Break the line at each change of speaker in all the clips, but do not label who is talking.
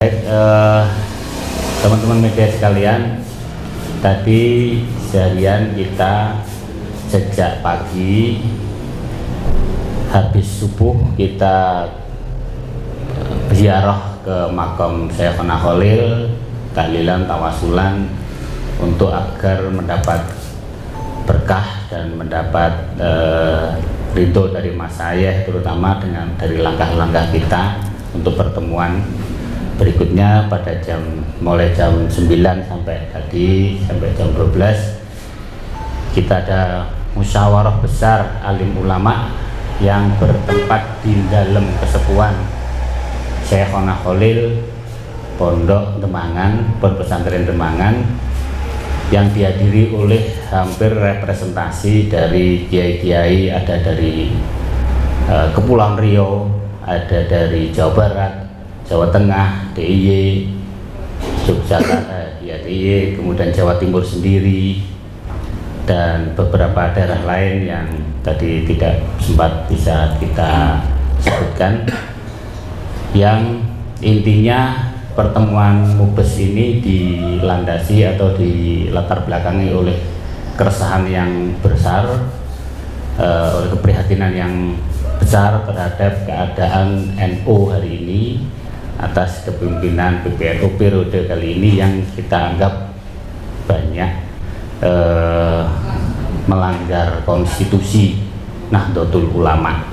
Baik, teman-teman media sekalian, tadi seharian kita sejak pagi habis subuh kita ziarah ke makam Syekhona Khalil, tahlilan, tawasulan untuk agar mendapat berkah dan mendapat ridho dari Mas Syekh, terutama dari langkah-langkah kita untuk pertemuan berikutnya pada mulai jam 9 sampai jam 12 kita ada musyawarah besar alim ulama yang bertempat di dalam kesepuan Syekhona Khalil Pondok Demangan, Pondok Pesantren Demangan, yang dihadiri oleh hampir representasi dari kiai-kiai, ada dari Kepulauan Riau, ada dari Jawa Barat, Jawa Tengah, DIY, Yogyakarta, DIY, kemudian Jawa Timur sendiri, dan beberapa daerah lain yang tadi tidak sempat bisa kita sebutkan. Yang intinya pertemuan mubes ini dilandasi atau dilatar belakangi oleh keresahan yang besar, oleh keprihatinan yang besar terhadap keadaan NU hari ini atas kepemimpinan PBNU periode kali ini yang kita anggap banyak melanggar konstitusi Nahdlatul Ulama.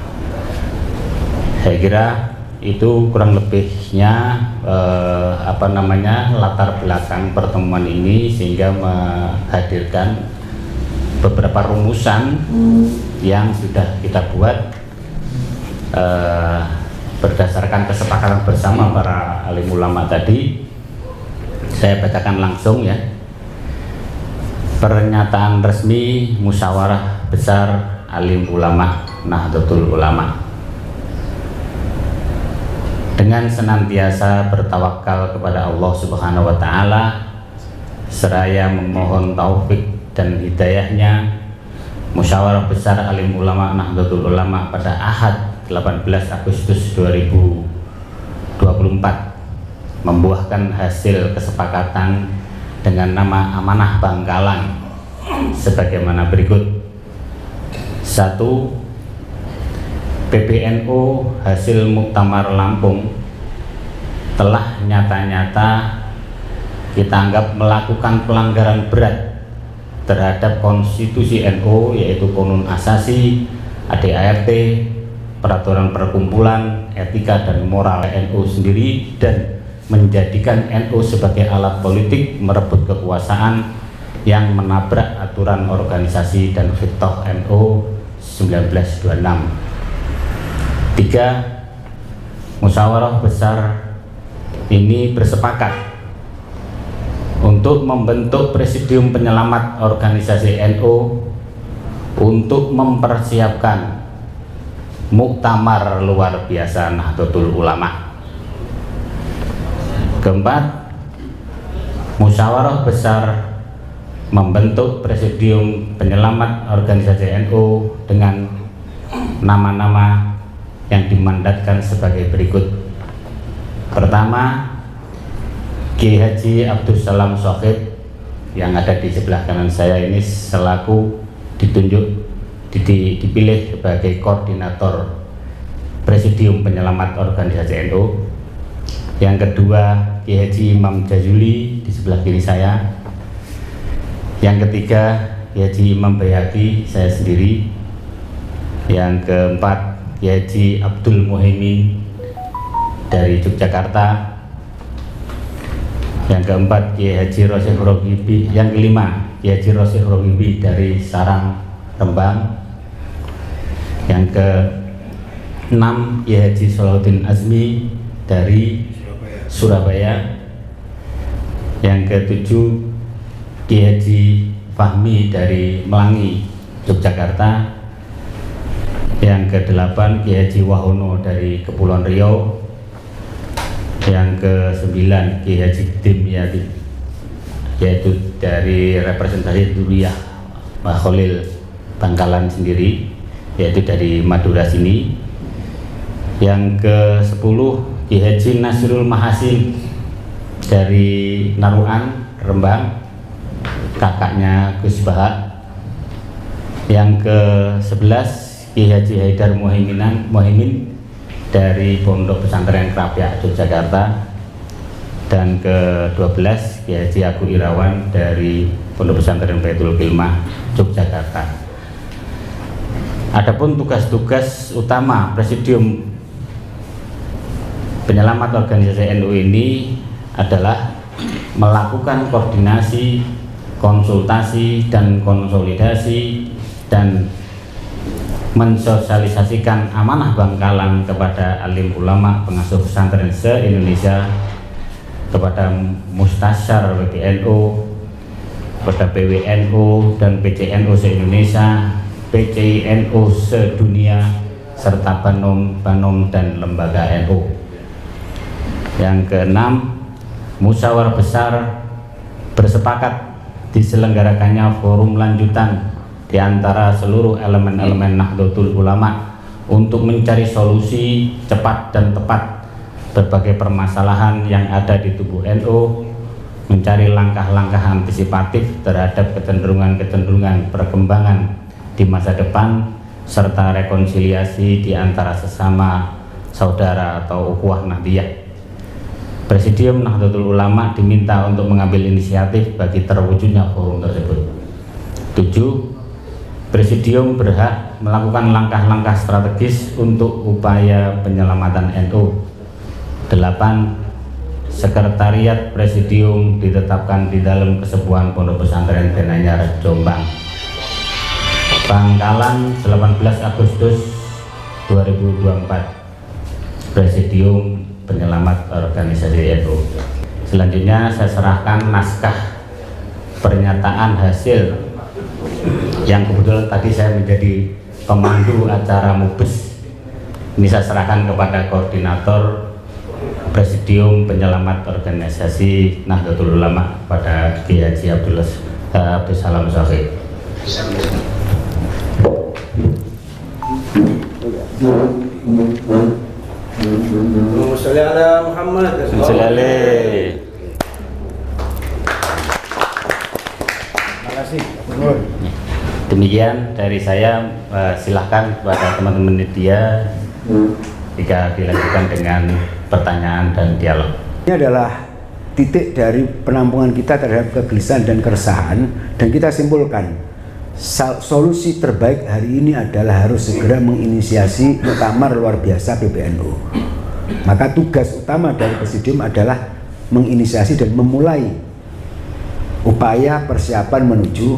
Saya kira itu kurang lebihnya latar belakang pertemuan ini, sehingga menghadirkan beberapa rumusan yang sudah kita buat berdasarkan kesepakatan bersama para alim ulama tadi. Saya bacakan langsung ya. Pernyataan resmi musyawarah besar alim ulama Nahdlatul Ulama. Dengan senantiasa bertawakal kepada Allah Subhanahu wa taala seraya memohon taufik dan hidayahnya, musyawarah besar alim ulama Nahdlatul Ulama pada Ahad 18 Agustus 2024 membuahkan hasil kesepakatan dengan nama Amanah Bangkalan sebagaimana berikut. 1. PBNU hasil Muktamar Lampung telah nyata-nyata kita anggap melakukan pelanggaran berat terhadap konstitusi NU, yaitu Qonun Asasi, ADART, peraturan perkumpulan, etika dan moral NU sendiri, dan menjadikan NU sebagai alat politik merebut kekuasaan yang menabrak aturan organisasi dan fiqh NU 1926. 3. Musyawarah besar ini bersepakat untuk membentuk Presidium Penyelamat Organisasi NU untuk mempersiapkan Muktamar luar biasa Nahdlatul Ulama. Keempat, musyawarah besar membentuk Presidium Penyelamat Organisasi NU dengan nama-nama yang dimandatkan sebagai berikut. Pertama, Kiai Haji Abdus Salam Shokhib yang ada di sebelah kanan saya ini selaku dipilih sebagai koordinator Presidium Penyelamat Organisasi NU. Yang kedua, Kiai Haji Imam Jazuli di sebelah kiri saya. Yang ketiga, Kiai Haji Imam Bayhaqi, saya sendiri. Yang keempat, Kiai Haji Abdul Muhaimin dari Yogyakarta. Yang keempat, Kiai Haji Rosyih Rogibi. Yang kelima, Kiai Haji Rosyih Rogibi dari Sarang, Rembang. Yang ke-6, Kiai Haji Salahuddin Azmi dari Surabaya. Yang ke-7, Kiai Haji Fahmi dari Melangi, Yogyakarta. Yang ke-8, Kiai Haji Wahono dari Kepulauan Riau. Yang ke-9, Kiai Haji Dimyati, yaitu dari representasi Duriyah Khalil Bangkalan sendiri, yaitu dari Madura sini. Yang ke-10, Kiai Haji Nasrul Mahasin dari Naruan, Rembang, kakaknya Gus Bahak. Yang ke-11 Ki Haji Haidar Muhaimin dari Pondok Pesantren Krapyak, Yogyakarta. Dan ke-12 Ki Haji Agung Irawan dari Pondok Pesantren Baitul Hikmah, Yogyakarta. Adapun tugas-tugas utama Presidium Penyelamat Organisasi NU ini adalah melakukan koordinasi, konsultasi, dan konsolidasi dan mensosialisasikan amanah Bangkalan kepada alim ulama pengasuh pesantren se-Indonesia, kepada Mustasyar PBNU, kepada PWNU dan PCNU se-Indonesia, PCNU sedunia, serta Banom dan lembaga NU. Yang keenam, musyawarah besar bersepakat diselenggarakannya forum lanjutan di antara seluruh elemen-elemen Nahdlatul Ulama untuk mencari solusi cepat dan tepat berbagai permasalahan yang ada di tubuh NU, mencari langkah-langkah antisipatif terhadap kecenderungan-kecenderungan perkembangan di masa depan, serta rekonsiliasi di antara sesama saudara atau ukhuwah Nahdliyah. Presidium Nahdlatul Ulama diminta untuk mengambil inisiatif bagi terwujudnya forum tersebut. 7. Presidium berhak melakukan langkah-langkah strategis untuk upaya penyelamatan NU. 8. Sekretariat Presidium ditetapkan di dalam Kesepuhan Pondok Pesantren Denanyar, Jombang. Bangkalan, 18 Agustus 2024. Presidium Penyelamat Organisasi NU. Selanjutnya saya serahkan naskah pernyataan hasil yang kebetulan tadi saya menjadi pemandu acara Mubes. Ini saya serahkan kepada koordinator Presidium Penyelamat Organisasi Nahdlatul Ulama pada Ki Haji Abdul Salam Shafii.
Sholli ala Muhammad. Terima kasih.
Demikian dari saya, silahkan kepada teman-teman media jika dilanjutkan dengan pertanyaan dan dialog.
Ini adalah titik dari penampungan kita terhadap kegelisahan dan keresahan, dan kita simpulkan solusi terbaik hari ini adalah harus segera menginisiasi muktamar luar biasa PBNU. Maka tugas utama dari Presidium adalah menginisiasi dan memulai upaya persiapan menuju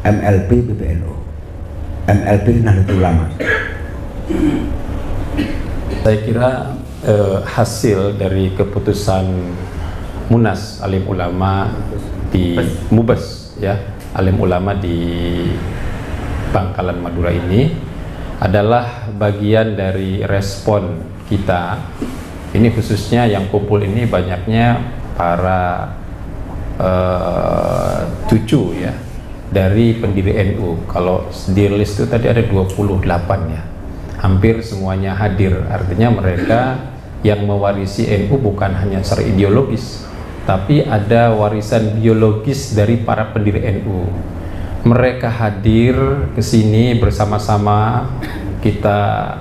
MLB PBNU, MLB Nahdlatul Ulama.
Saya kira hasil dari keputusan Munas Alim Ulama di Mubes, ya, Alim Ulama di Bangkalan Madura ini adalah bagian dari respon kita. Ini khususnya yang kumpul ini banyaknya para cucu, ya, dari pendiri NU. Kalau di list itu tadi ada 28, ya, hampir semuanya hadir. Artinya mereka yang mewarisi NU bukan hanya secara ideologis, tapi ada warisan biologis dari para pendiri NU. Mereka hadir ke sini bersama-sama kita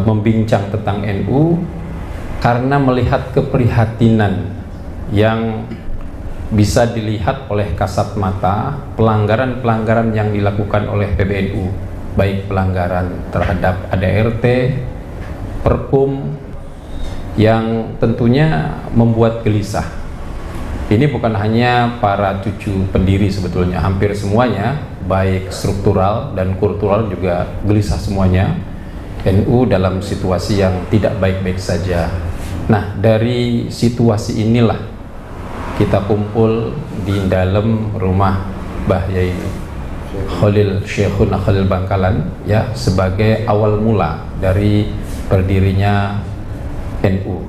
membincang tentang NU karena melihat keprihatinan yang bisa dilihat oleh kasat mata, pelanggaran-pelanggaran yang dilakukan oleh PBNU, baik pelanggaran terhadap ADRT, Perpum, yang tentunya membuat gelisah. Ini bukan hanya para cucu pendiri, sebetulnya hampir semuanya, baik struktural dan kultural juga gelisah semuanya. NU dalam situasi yang tidak baik-baik saja. Nah, dari situasi inilah kita kumpul di dalam rumah Mbah Yai Khalil Syekhuna Khalil Bangkalan, ya, sebagai awal mula dari berdirinya NU.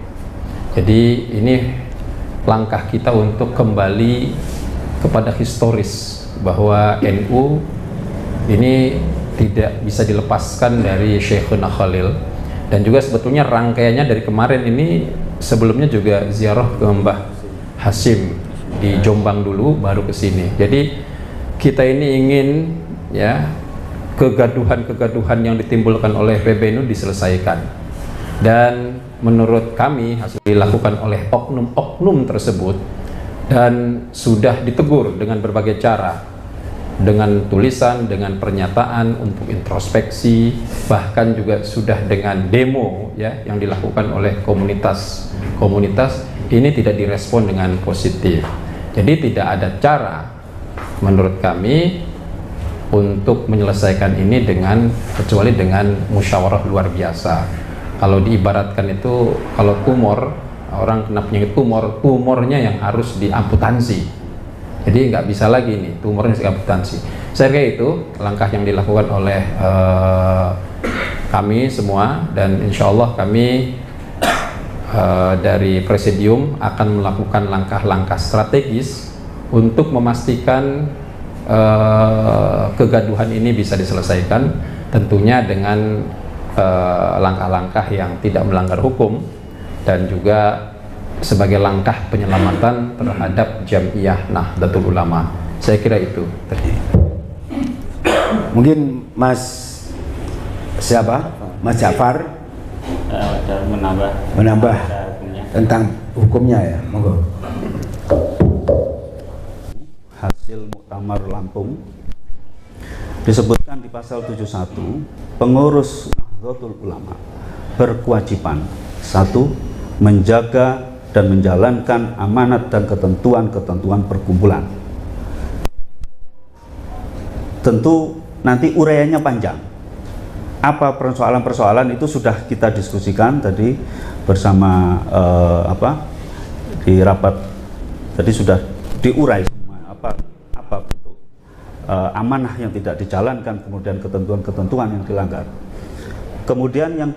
Jadi ini langkah kita untuk kembali kepada historis bahwa NU ini tidak bisa dilepaskan dari Syekhuna Khalil. Dan juga sebetulnya rangkaiannya dari kemarin ini, sebelumnya juga ziarah ke Mbah Hasim di Jombang dulu, baru ke sini. Jadi kita ini ingin ya kegaduhan-kegaduhan yang ditimbulkan oleh PBNU diselesaikan. Dan menurut kami hasil dilakukan oleh oknum-oknum tersebut dan sudah ditegur dengan berbagai cara, dengan tulisan, dengan pernyataan untuk introspeksi, bahkan juga sudah dengan demo ya yang dilakukan oleh komunitas ini tidak direspon dengan positif. Jadi tidak ada cara menurut kami untuk menyelesaikan ini kecuali dengan musyawarah luar biasa. Kalau diibaratkan itu, kalau tumor, orang kena penyakit tumornya yang harus diamputasi. Jadi nggak bisa lagi nih tumornya diamputasi. Saya kira itu langkah yang dilakukan oleh kami semua, dan insya Allah kami dari Presidium akan melakukan langkah-langkah strategis untuk memastikan kegaduhan ini bisa diselesaikan, tentunya dengan langkah-langkah yang tidak melanggar hukum dan juga sebagai langkah penyelamatan terhadap Jamiah Nahdlatul Ulama. Saya kira itu tadi.
Mungkin Mas siapa? Mas Ja'far menambah tentang hukumnya ya, monggo.
Hasil Muktamar Lampung disebutkan di pasal 71, pengurus Nahdlatul Ulama berkewajiban: 1. Menjaga dan menjalankan amanat dan ketentuan-ketentuan perkumpulan. Tentu nanti uraiannya panjang. Apa persoalan-persoalan itu sudah kita diskusikan tadi bersama di rapat tadi sudah diurai semua apa bentuk amanah yang tidak dijalankan, kemudian ketentuan-ketentuan yang dilanggar. Kemudian yang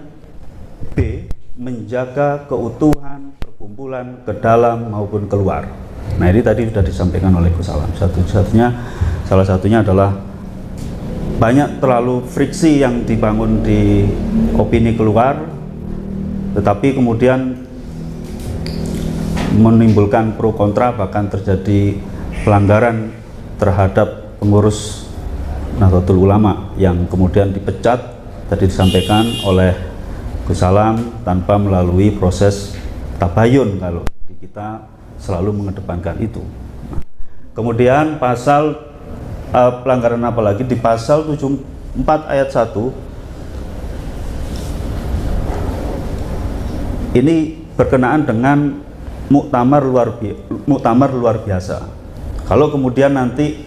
B, menjaga keutuhan perkumpulan ke dalam maupun keluar. Nah, ini tadi sudah disampaikan oleh Gus Alam. Salah satunya adalah banyak terlalu friksi yang dibangun di opini keluar, tetapi kemudian menimbulkan pro kontra, bahkan terjadi pelanggaran terhadap pengurus Nahdlatul Ulama yang kemudian dipecat, tadi disampaikan oleh Gus Alam, tanpa melalui proses tabayun. Kalau di kita selalu mengedepankan itu. Nah, kemudian pasal pelanggaran apa lagi di pasal 74 ayat 1 ini berkenaan dengan muktamar luar biasa. Kalau kemudian nanti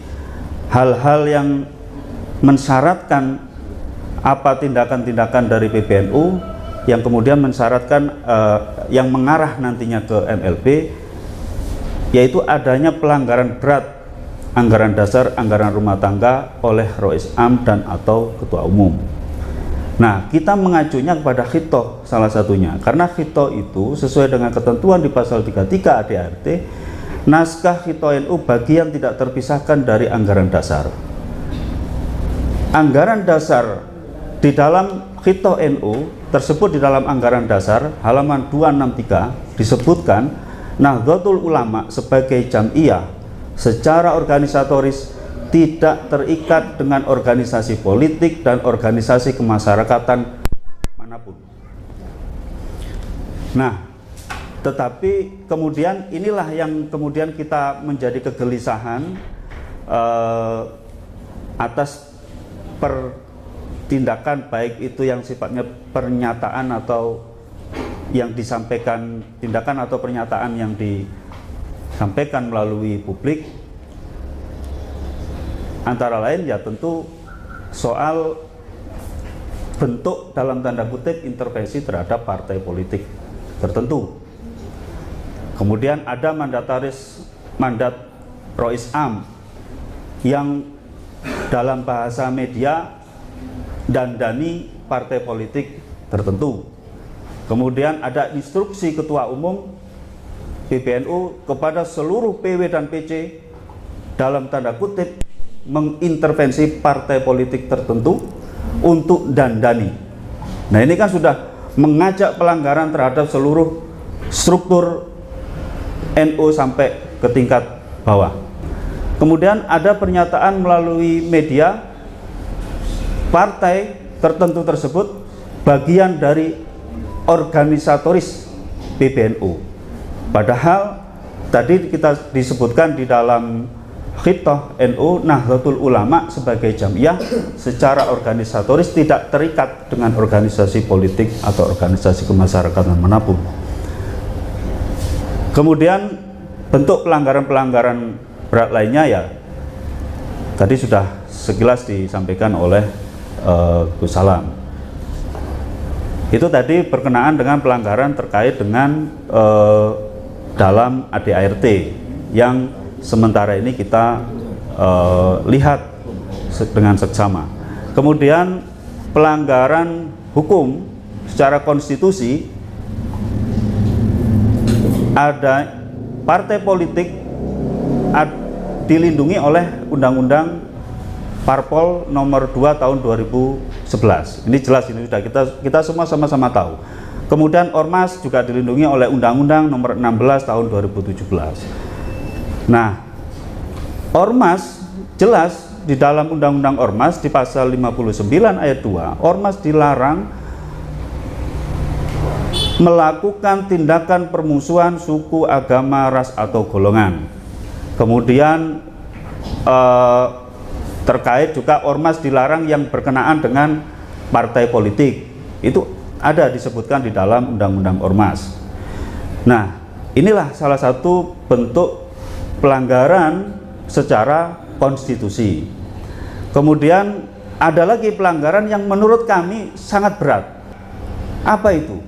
hal-hal yang mensyaratkan apa tindakan-tindakan dari PBNU yang kemudian mensyaratkan yang mengarah nantinya ke MLB, yaitu adanya pelanggaran berat anggaran dasar, anggaran rumah tangga oleh Rois Am dan atau Ketua Umum. Nah, kita mengacunya kepada khitoh salah satunya, karena khitoh itu sesuai dengan ketentuan di pasal 33 ADART, naskah khitoh NU bagian tidak terpisahkan dari anggaran dasar. Anggaran dasar di dalam khitoh NU tersebut, di dalam anggaran dasar halaman 263 disebutkan Nahdlatul Ulama sebagai jamiah secara organisatoris tidak terikat dengan organisasi politik dan organisasi kemasyarakatan manapun. Nah, tetapi kemudian inilah yang kemudian kita menjadi kegelisahan atas tindakan, baik itu yang sifatnya pernyataan atau yang disampaikan, tindakan atau pernyataan yang disampaikan melalui publik, antara lain ya tentu soal bentuk dalam tanda kutip intervensi terhadap partai politik tertentu. Kemudian ada mandat Rois Am yang dalam bahasa media dandani partai politik tertentu. Kemudian ada instruksi Ketua Umum PBNU kepada seluruh PW dan PC dalam tanda kutip mengintervensi partai politik tertentu untuk dandani. Nah, ini kan sudah mengajak pelanggaran terhadap seluruh struktur NU sampai ke tingkat bawah. Kemudian ada pernyataan melalui media partai tertentu tersebut bagian dari organisatoris PBNU. Padahal tadi kita disebutkan di dalam Khittah NU Nahdlatul Ulama sebagai jamiah secara organisatoris tidak terikat dengan organisasi politik atau organisasi kemasyarakatan manapun. Kemudian bentuk pelanggaran-pelanggaran berat lainnya ya tadi sudah sekilas disampaikan oleh Gus Salam. Itu tadi berkenaan dengan pelanggaran terkait dengan dalam ADART yang sementara ini kita lihat dengan seksama. Kemudian pelanggaran hukum secara konstitusi, ada partai politik dilindungi oleh Undang-Undang Parpol nomor 2 tahun 2011. Ini jelas, ini sudah kita semua sama-sama tahu. Kemudian Ormas juga dilindungi oleh Undang-Undang nomor 16 tahun 2017. Nah, Ormas jelas di dalam Undang-Undang Ormas di pasal 59 ayat 2, Ormas dilarang melakukan tindakan permusuhan suku, agama, ras, atau golongan. Kemudian terkait juga Ormas dilarang yang berkenaan dengan partai politik. Itu ada disebutkan di dalam Undang-Undang Ormas. Nah, inilah salah satu bentuk pelanggaran secara konstitusi. Kemudian ada lagi pelanggaran yang menurut kami sangat berat. Apa itu?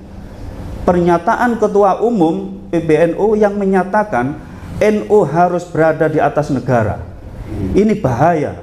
Pernyataan Ketua Umum PBNU yang menyatakan NU harus berada di atas negara. Ini bahaya.